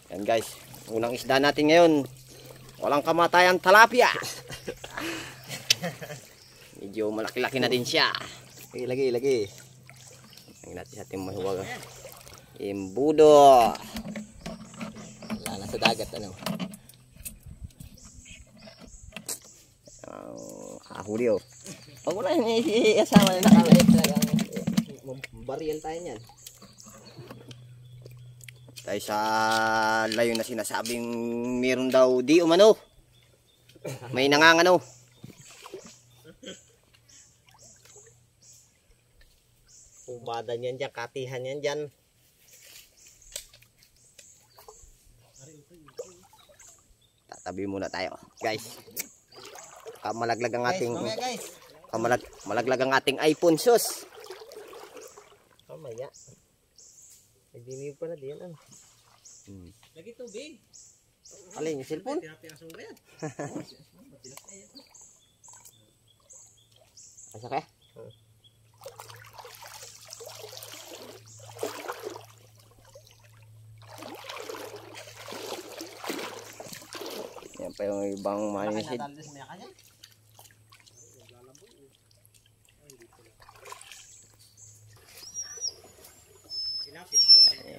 Yan guys, unang isda natin ngayon. Walang kamatayan, talapia. Medyo malaki-laki na din siya. Lagi. Lagyan natin sa ating mahuwag. Imbudo. Wala na sa dagat ano. Huli oh. Pag wala yung isama na nakalait talagang baril tayo niyan. Tayo sa layo na sinasabing meron daw di umano. May nangangano. Ubada niyan dyan, katihan yan dyan. Tatabi muna tayo guys. Malaglag ang ating malaglag ang ating iPhone sus. Kamaya. Nagdiniw pala din ano. Lagi tubig. Alin yung cellphone? Asa ka? Yan pa yung ibang manisid.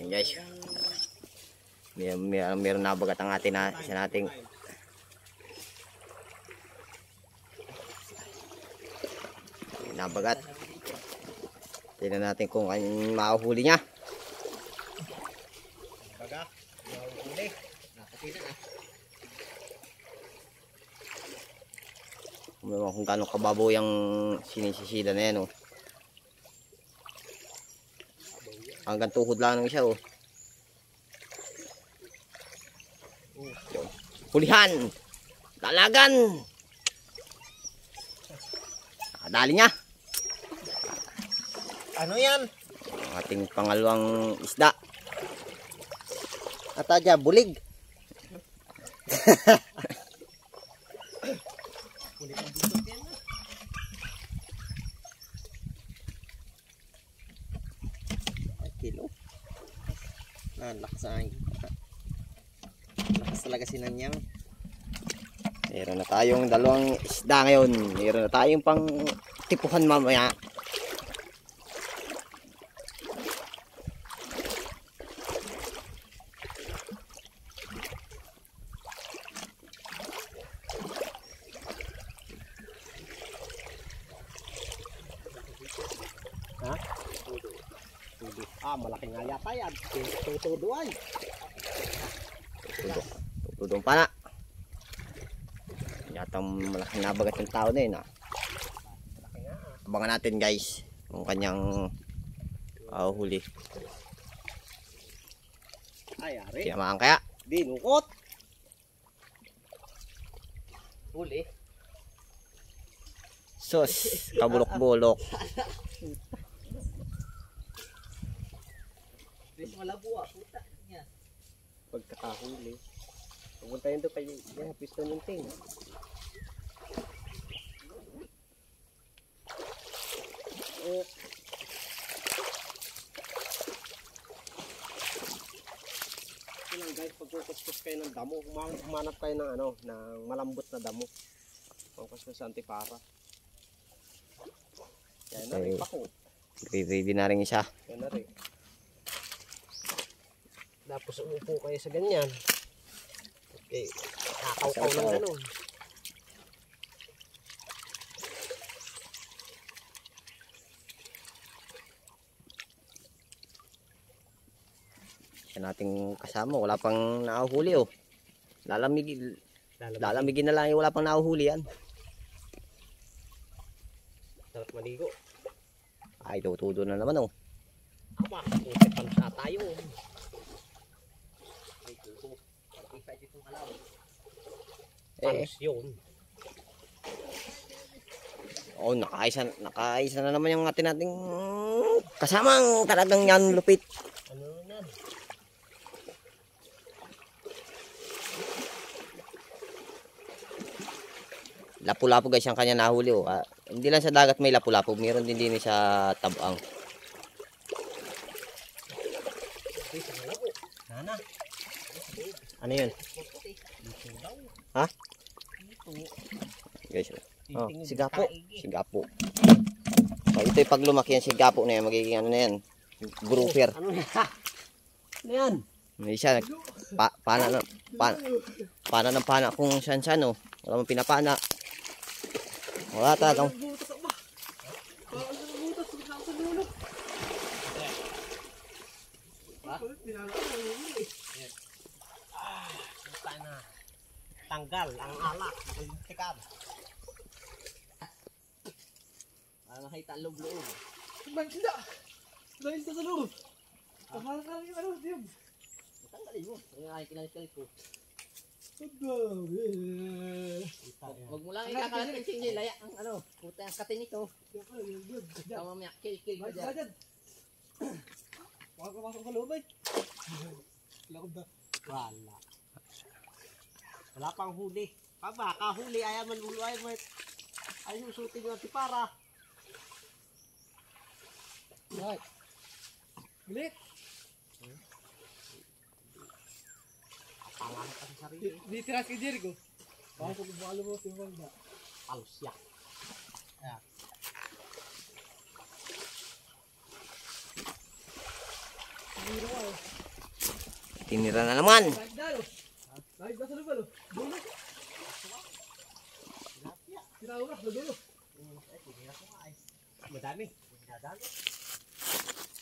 Ayan guys. Meron nabagat ang atin na isa nating nabagat. Tingnan natin kung anong mahuhuli niya. Baga, mahuhuli. Nakapina na. Kung gaano kababaw yung sinisisida na yan oh. Hanggang tuhod lang ng isa oh. Hulihan! Dalagan! Dali niya! Ano yan? Ang ating pangalawang isda. Atadya, bulig. Kilo. Lakas talaga sinanyang. Meron na tayong dalawang isda ngayon. Meron na tayong pang tipuhan mamaya. Ha? Malaki nga yata yan. Tutuduan. Tutudong pa na. Yatang malaking nabagat yung tao na yun ha. Abangan natin guys kung kanyang huli. Ay, ari. Tinamaan kaya? Binukot. Huli. Sus, kabulok-bulok. Bis malabo puta niya. Pagkakahuli. Pupunta yun doon kay piston yung ting. Ilang guys, pagkukuskus kayo ng damo, humanap kayo ng ano, ng malambot na damo. Pagkuskus sa antipara. Yan na rin pako. Ready na rin isa. Yan na rin. Tapos umupo kayo sa ganyan. Okay, kakaw-kaw ng ganun. Yan nating kasama, wala pang nahuhuli oh. Lalamigin na lang yung wala pang nahuhuli yan. Sarap maligo. Ay, tutudo na naman oh. Aba, kung pansa tayo. Ay, tuto. Isa itong alaw. Panos yun. Oh, nakaisa na naman yung atin nating kasamang talagang yan lupit. Ano na? Lapu-lapu guys ang kanya nahuli oh. Hindi lang sa dagat may lapu-lapu, meron din sa tabang. Nana. Ano yun? Ha? Guys, oh, sigapo. Sigapo. So, ito yung pag lumaki yan, sigapo na yan, magiging ano na yan, grouper. Ano yan? Ano yan? May isa, pana ng pana kung saan-saan, oh. Wala mong pinapana. Wala talagang. Tanggal ang alak. Tikab. Para makita ang loob-loob. Magkita! Dahil sa loob! Akala ka yung ano, Diyog. Tanggalin mo. Yung ay kinalit ko. Huwag mo lang ikakalat ng sinjay. Laya ang ano. Puta ang katin ito. Ikaw mamaya. Kill ka dyan. Huwag ka masok sa loob eh. Wala. Wala pang huli. Paba, kahuli. Ayaw man ulo. Ayaw usutin yung antipara. Right. Bilit. Apalan ka sa sarili. Di tiras kay Jericho. Baka kung balo mo si Wanda. Palusya. Ayan. Tinira na naman. Kahit nasa lubalo. Dulo. Tinawag na dulo. Madami. Madami.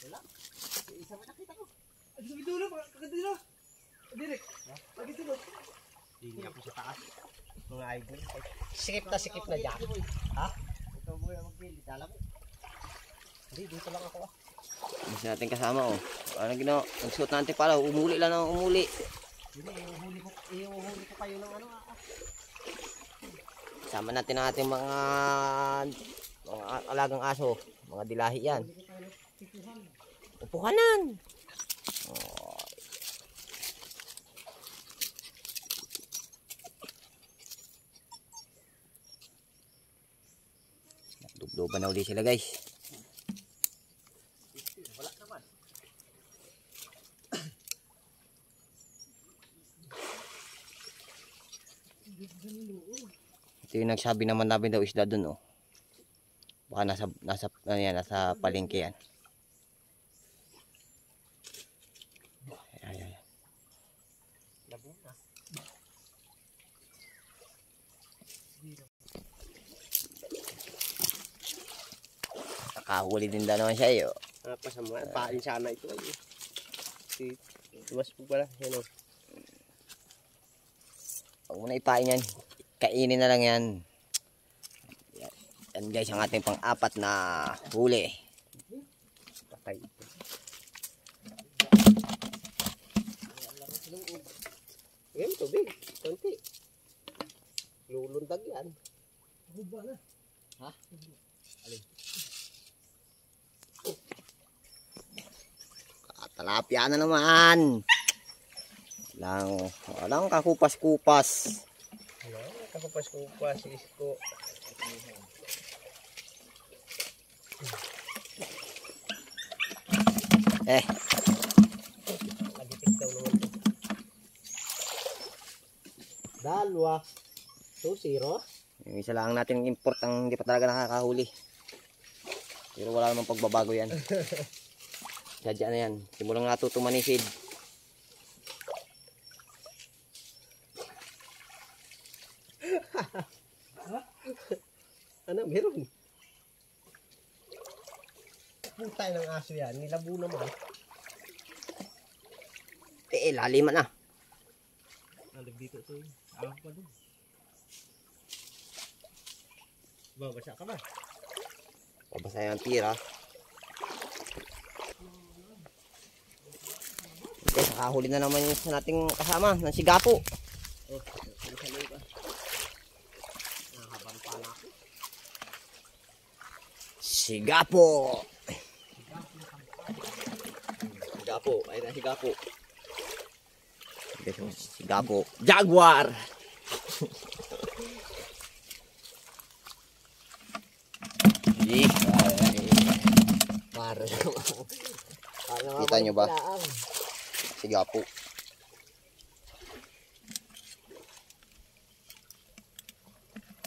Wala. Isa mo nakita ko. Ay, sa dulo. Kaganda na. Direk. Pag ito mo. Hindi ako sa taas. Mga idol. Sikip na dyan. Ha? Ito mo yung mag-build. Alam mo. Hindi, dito lang ako. Mas natin kasama, oh. Ano ginawa? Nagsuot natin pala. Umuli lang ng umuli. Hindi, iuhuli ko kayo ng ano. Sama natin ang ating mga alagang aso. Mga dilahi yan. Upuhanan. Oh. Dubdoban na uli sila, guys. Wala naman. Ito yung nagsabi naman namin daw isda dun, oh. Baka nasa palengke yan. Ay. Labo na. Nakahuli din daw naman siya, eh, oh. Pasama, pain sana ito ay. Tumas po pala. Yan o. Huwag mo na ipain yan. Kainin na lang yan. Yan guys, ang ating pang-apat na huli. Patay. Yan, tubig. Konti. Lulundag yan. Huba na. Ha? Alin? Talapia na naman. Walang kakupas-kupas. Kakupas-kupas. Isko. Nagitik daw naman ito. Dalwa. 2-0. Yung isa lang natin import ang hindi pa talaga nakakahuli. Pero wala namang pagbabago yan. Sadya na yan. Simulang natuto manisid. Ano, meron. Putay ng aso yan. Nilabo naman. Laliman na. Alag dito ito. Alam pa doon. Babasa ka ba? Pabasa yung tira. Okay, nakahuli na naman yung sa nating kasama ng sigapo. Oh, sa loob ah. Nahabang pala ako. Sigapo. Sigapo. Ayun na sigapo. Sigapo. Jaguar. Kita nyo ba? Sigapo.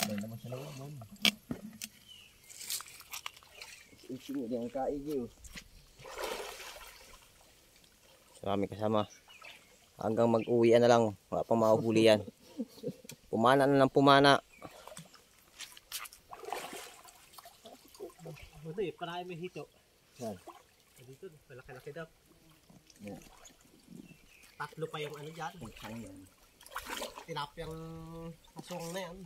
Doon naman sa loob mo. Ising hindi ang kaigi. Marami kasama. Hanggang mag-uwi na lang. Wala pang mahuhuli yan. Pumana na lang pumana. Ito eh, parahin mo yung hito. Yan. Dito, malaki-laki daw. Yan. Tatlo pa yung ano dyan. Yan. Tilapyang asong na yan.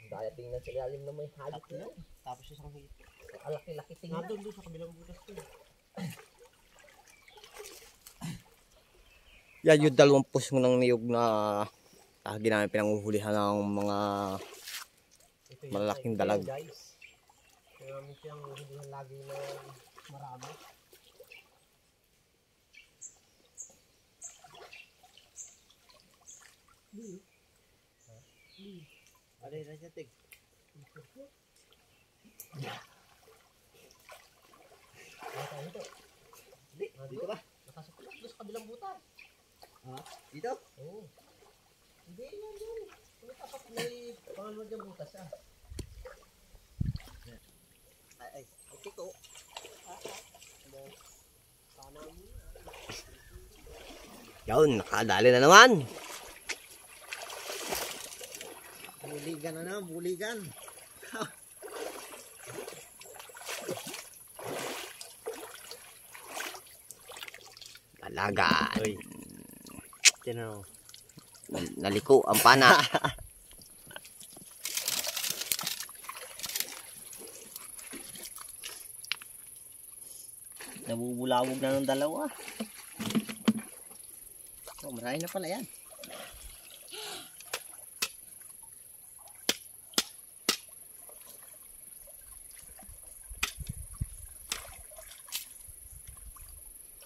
Daya tingnan sa ilalim na may halit na. Tapos isang hito. Alaki-laki tingnan. Nandun doon sa kabilang butas ko. Yan yung 2 pusong ng niyog na lagi namin pinanguhulihan ng mga Ito yan, malalaking ito dalag. yan, guys. Kaya kami siyang hulihan lagi na marami. Ano yun na siya, Tig? Dito. Dito ba? Nakasok ko lang doon sa kabilang butas. Ha? Dito? Oo. Hindi yan yun. Kung tapat may pangalawa dyan butas ah. Ay, okay ko. Sana mo. Yun, nakadali na naman. Buligan na na, buligan. Dalagan. Uy. Tino. Naliko ang pana. Nabubulawog na ng dalawa. Oh, marami na pala yan.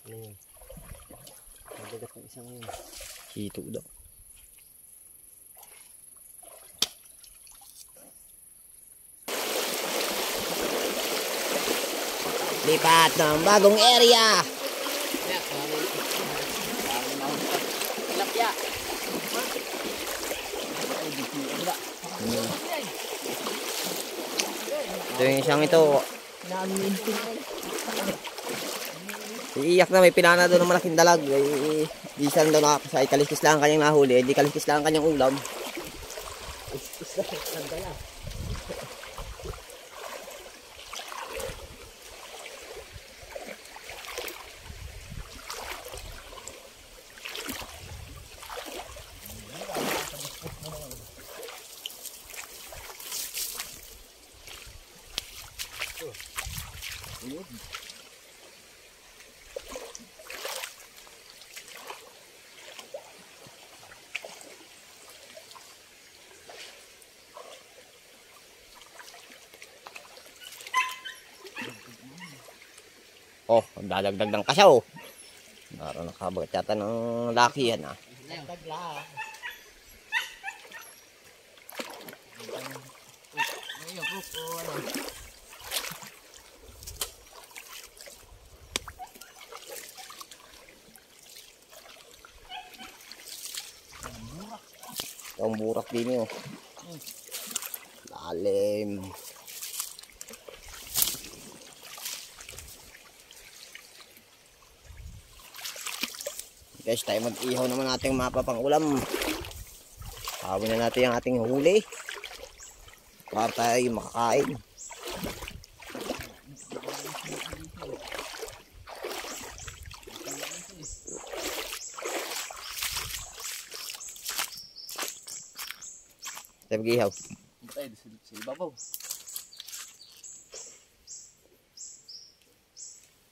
Ayun. Nagagat ng isang yun. Hito daw. Lipat ng bagong area. Tilapia. Ito yung isang ito. Iiyak na may pinana doon ng malaking dalag. Isan daw nakakasay. Kaliskis lang ang kanyang nahuli. Hindi kaliskis lang ang kanyang ulam. Oh, dadagdag ng kasaw. Naroon nakabagat yata ng laki yan ah. Dagla. Ayun, po, ano. Ang burak din yun. Lalim. Guys, tayo mag-ihaw naman natin mapapang ulam. Hawin na natin ang ating huli para tayo makakain. Tayo mag-ihaw. Tayo sa ibabaw.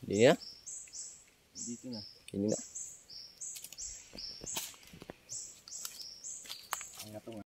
Hindi na? Dito na. Hindi na. Ang